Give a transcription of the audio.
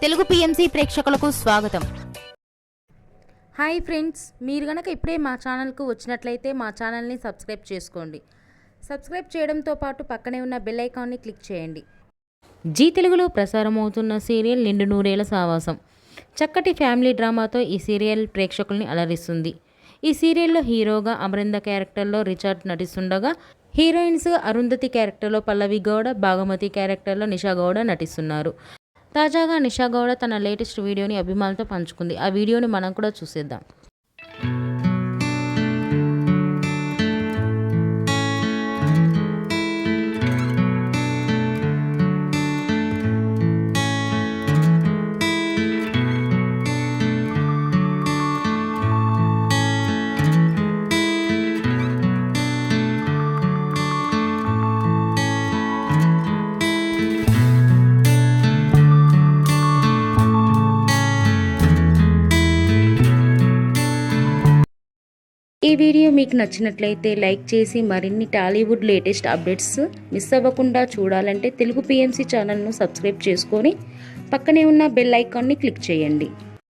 Telugu PMC ప్రేక్షకులకు స్వాగతం. Hi friends, మీరు గనక ఇప్పుడే మా ఛానల్కు వచ్చినట్లయితే మా ఛానల్ని సబ్స్క్రైబ్ చేసుకోండి. సబ్స్క్రైబ్ చేయడంతో పాటు పక్కనే ఉన్న బెల్ ఐకాన్ని క్లిక్ చేయండి. జీ తెలుగులో ప్రసారమవుతున్న సీరియల్ నిండు నూరేళ్ల సావాసం చక్కటి ఫ్యామిలీ డ్రామాతో ఈ సీరియల్ ప్రేక్షకుల్ని అలరిస్తుంది. ఈ సీరియల్లో హీరోగా అమరింద క్యారెక్టర్లో రిచర్డ్ నటిస్తుండగా, హీరోయిన్స్ అరుంధతి క్యారెక్టర్లో పల్లవి గౌడ, భాగమతి క్యారెక్టర్లో నిషా గౌడ నటిస్తున్నారు. తాజాగా నిషా గౌడ తన లేటెస్ట్ వీడియోని అభిమానులతో పంచుకుంది. ఆ వీడియోని మనం కూడా చూసేద్దాం. ఈ వీడియో మీకు నచ్చినట్లయితే లైక్ చేసి మరిన్ని టాలీవుడ్ లేటెస్ట్ అప్డేట్స్ మిస్ అవ్వకుండా చూడాలంటే తెలుగు పిఎంసి ఛానల్ను సబ్స్క్రైబ్ చేసుకొని పక్కనే ఉన్న బెల్ ఐకాన్ని క్లిక్ చేయండి.